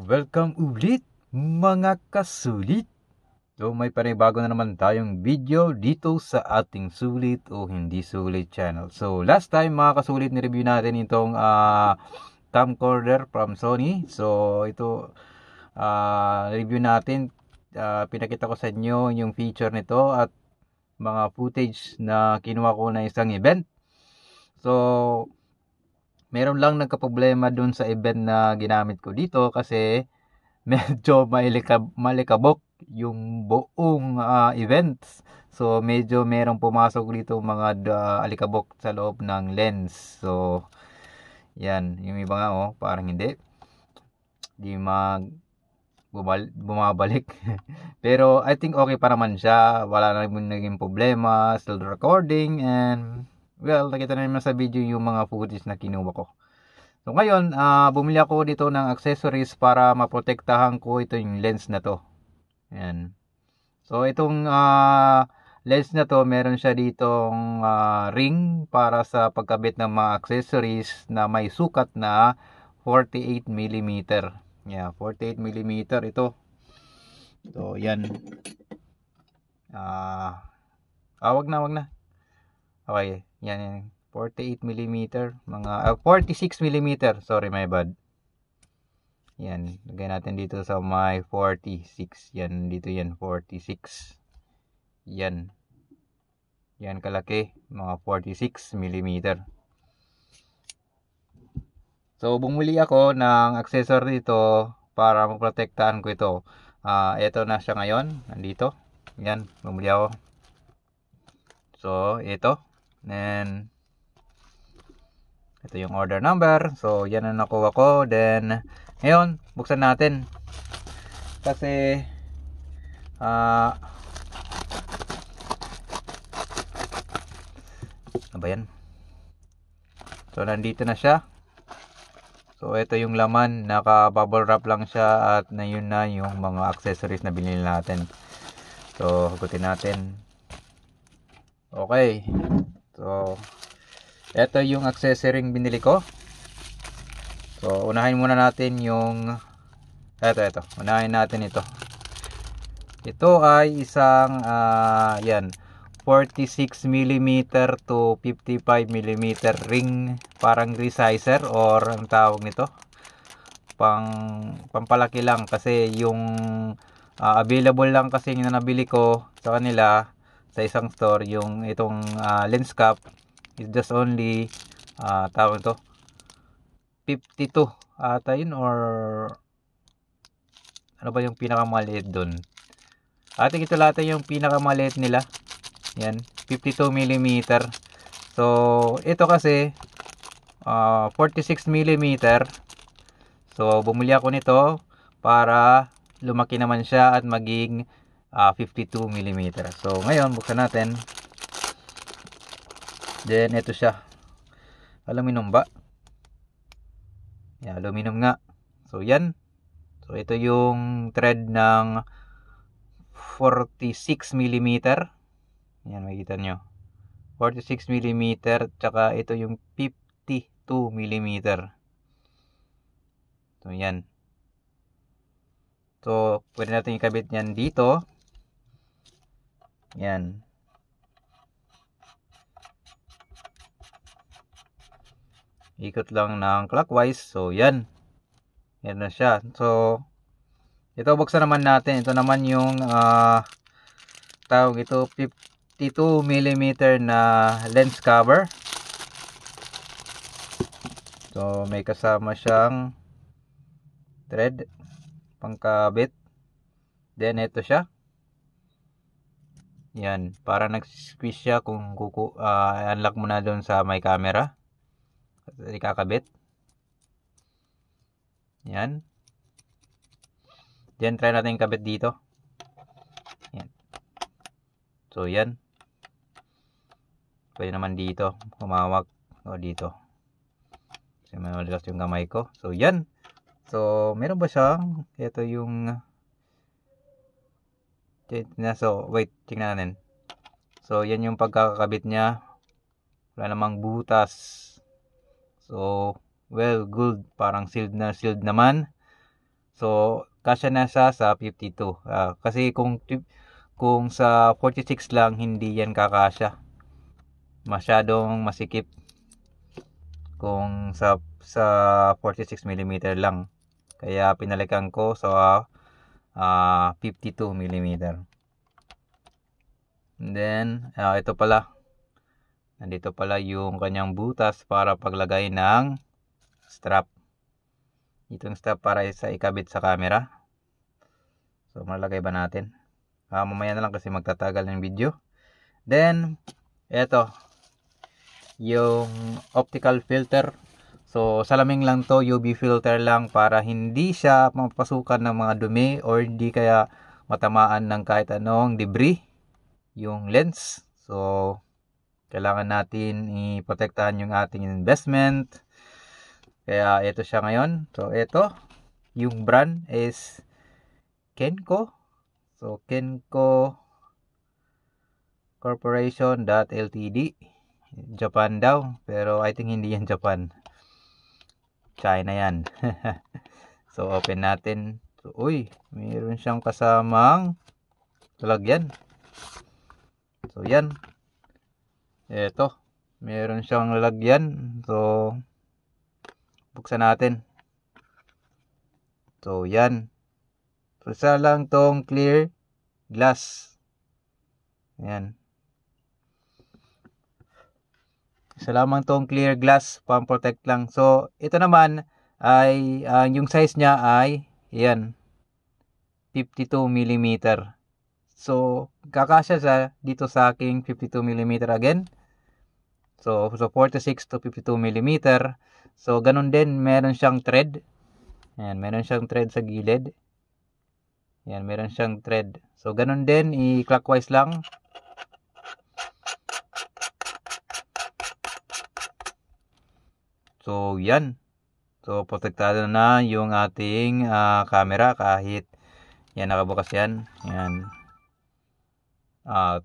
welcome ulit mga kasulit. So may panibago na naman tayong video dito sa ating sulit o hindi sulit channel. So last time mga kasulit, ni-review natin itong camcorder from Sony. So ito review natin, pinakita ko sa inyo yung feature nito at mga footage na kinuha ko na isang event. So meron lang nagka-problema dun sa event na ginamit ko dito kasi medyo malikabok yung buong events. So medyo merong pumasok dito mga alikabok sa loob ng lens. So yan, yung iba nga parang hindi bumabalik. Pero I think okay pa naman siya, wala na rin naging problema, still recording, and well, nakita na naman sa video yung mga footage na kinuha ko. So ngayon, bumili ako dito ng accessories para maprotektahan ko ito yung lens na to. Ayan. So itong lens na to, meron siya ditong ring para sa pagkabit ng mga accessories na may sukat na 48mm. Yeah, 48mm ito. So yan. Wag na. Okay, yan. 48mm, mga 46mm, sorry, my bad. Yan, lagay natin dito sa may 46. Yan, dito yan, 46. Yan. Yan kalaki, mga 46mm. So, bumili ako ng accessory dito para maprotektahan ko ito. Ito na siya ngayon, nandito. Yan, bumili ako. So, ito. Then, ito yung order number. So, yan ang nakuha ko. Then, ngayon, buksan natin. Kasi, ano ba yan? So, nandito na siya. So, ito yung laman. Naka-bubble wrap lang siya. At na yun na yung mga accessories na binili natin. So, hugutin natin. Okay. So, ito yung accessory binili ko. So, unahin muna natin yung ito. Unahin natin ito. Ito ay isang yan, 46mm to 55mm ring, parang resizer or ang tawag nito, pampalaki lang kasi yung available lang kasi yung nabili ko sa kanila sa isang store, yung itong lens cap is just only tawag ito 52 ata yun, or ano ba yung pinakamaliit dun. Ating ito lahat yung pinakamaliit nila. Yan, 52mm. So, ito kasi 46mm. So, bumili ako nito para lumaki naman siya at maging 52mm. So, ngayon, buksan natin. Then, ito siya. Aluminum ba? Yan, aluminum nga. So, yan. So, ito yung thread ng 46mm. Yan, makikita nyo. 46mm. Tsaka ito yung 52mm. So, yan. So, pwede natin ikabit yan dito. Yan. Ikot lang ng clockwise. So, yan. Yan na siya. So, ito buksan naman natin. Ito naman yung tawag ito 52mm na lens cover. So, may kasama siyang thread pangkabit. Then, ito siya. Yan. Para nag-squeeze siya kung unlock mo na doon sa may camera. Ikakabit. Yan. Then, try natin kabit dito. Yan. So, yan. Pwede naman dito. Humawak. O, dito. Kasi malilas yung kamay ko. So, yan. So, meron ba siyang? Ito yung so, wait. Tingnan natin. So, yan yung pagkakabit niya. Wala namang butas. So, well, good. Parang sealed na sealed naman. So, kasya na siya sa 52. Kasi kung sa 46 lang, hindi yan kakasya. Masyadong masikip kung sa 46mm lang. Kaya pinalikan ko sa 52mm. And then, ito pala. Nandito pala yung kanyang butas para paglagay ng strap. Itong strap para sa ikabit sa camera. So, malagay ba natin? Mamaya na lang kasi magtatagal ng video. Then, eto. Yung optical filter. So, salaming lang to, UV filter lang para hindi siya mapasukan ng mga dumi or hindi kaya matamaan ng kahit anong debris yung lens. So, kailangan natin i-protektahan yung ating investment. Kaya ito siya ngayon. So, ito, yung brand is Kenko. So, Kenko Corporation.ltd. Japan daw. Pero I think hindi yan Japan. China yan. So, open natin. So, uy, mayroon siyang kasamang lalagyan. So, yan. Ito. Mayroon siyang lalagyan. So, buksan natin. So, yan. So, isa lang tong clear glass. Yan. Isa lamang tong clear glass, pang-protect lang. So, ito naman ay, yung size niya ay, yan, 52mm. So, kakasya siya dito sa aking 52mm again. So 46 to 52mm. So, ganun din, meron siyang thread. Ayan, meron siyang thread sa gilid. Ayan, meron siyang thread. So, ganun din, i-clockwise lang. So, yan. So, protektado na yung ating camera kahit yan, nakabukas yan. Yan.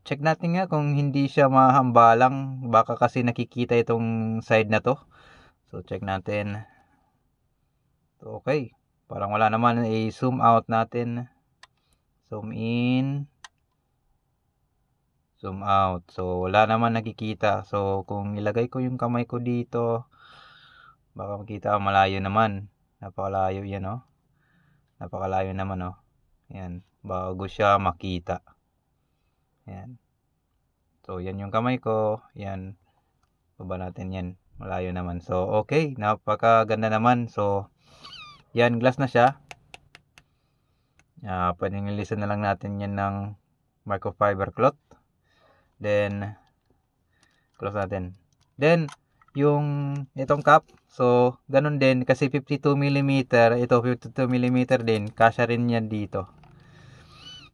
Check natin nga kung hindi siya mahambalang. Baka kasi nakikita itong side na to. So, check natin. So, okay. Parang wala naman. I-zoom out natin. Zoom in. Zoom out. So, wala naman nakikita. So, kung ilagay ko yung kamay ko dito, baka makita malayo naman. Napakalayo yan, oh. Napakalayo naman, oh. Yan. Bago siya makita. Yan. So, yan yung kamay ko. Yan. Baba natin yan. Malayo naman. So, okay. Napakaganda naman. So, yan. Glass na siya. Pwedeng nilisan na lang natin yan ng microfiber cloth. Then, close natin. Then, yung itong cap, so, ganun din, kasi 52mm, ito 52mm din, kasya rin yan dito.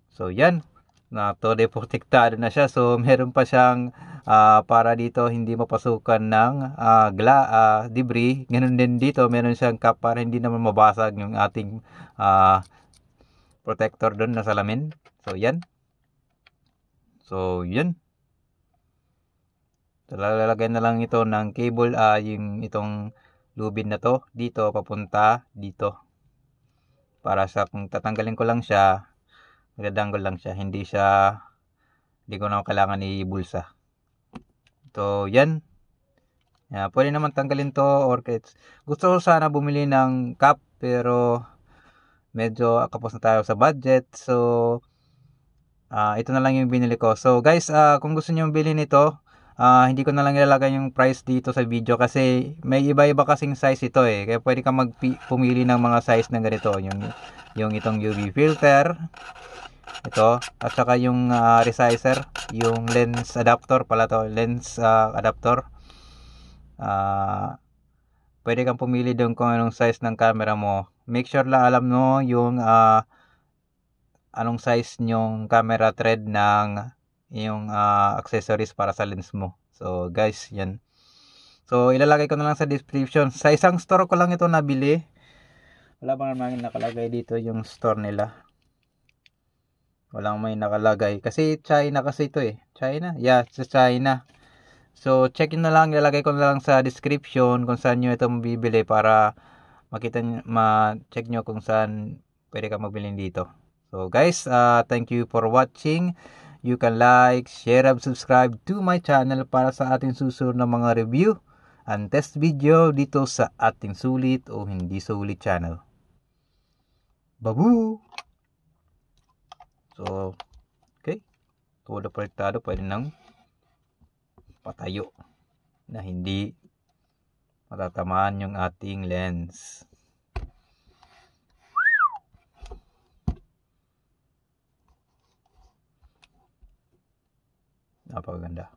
So, yan, protektado na siya. So, meron pa siyang, para dito, hindi mapasukan ng debris. Ganun din dito, meron siyang cap para hindi naman mabasag yung ating protector doon na salamin. So, yan. So, yun. Lalagyan na lang ito ng cable, yung itong lubid na to dito papunta dito, para sa kung tatanggalin ko lang siya, magadanggol lang siya, hindi ko na kailangan i-bulsa. So, yan. Pwede naman tanggalin to, or gusto ko sana bumili ng cap pero medyo kapos na tayo sa budget. So, ito na lang yung binili ko. So, guys, kung gusto niyo bilhin ito, hindi ko na lang ilalagay yung price dito sa video kasi may iba-iba kasing size ito eh. Kaya pwede kang pumili ng mga size na ganito. Yung itong UV filter. Ito. At saka yung resizer. Yung lens adapter pala to. Lens adapter. Pwede kang pumili doon kung anong size ng camera mo. Make sure lang alam mo yung anong size yung camera thread ng yung accessories para sa lens mo. So, guys, yan. So, ilalagay ko na lang sa description. Sa isang store ko lang ito nabili. Wala bang naman nakalagay dito yung store nila. Walang may nakalagay. Kasi China kasi ito eh. China? Yeah, sa China. So, check nyo na lang. Ilalagay ko na lang sa description kung saan nyo ito mabibili para ma-check nyo kung saan pwede ka mabili dito. So guys, thank you for watching. You can like, share, and subscribe to my channel para sa ating susunod na mga review and test video dito sa ating sulit o hindi sulit channel. Babu! So, okay. Todo proyektado, pwede nang patayo na hindi matatamaan yung ating lens. Napakaganda.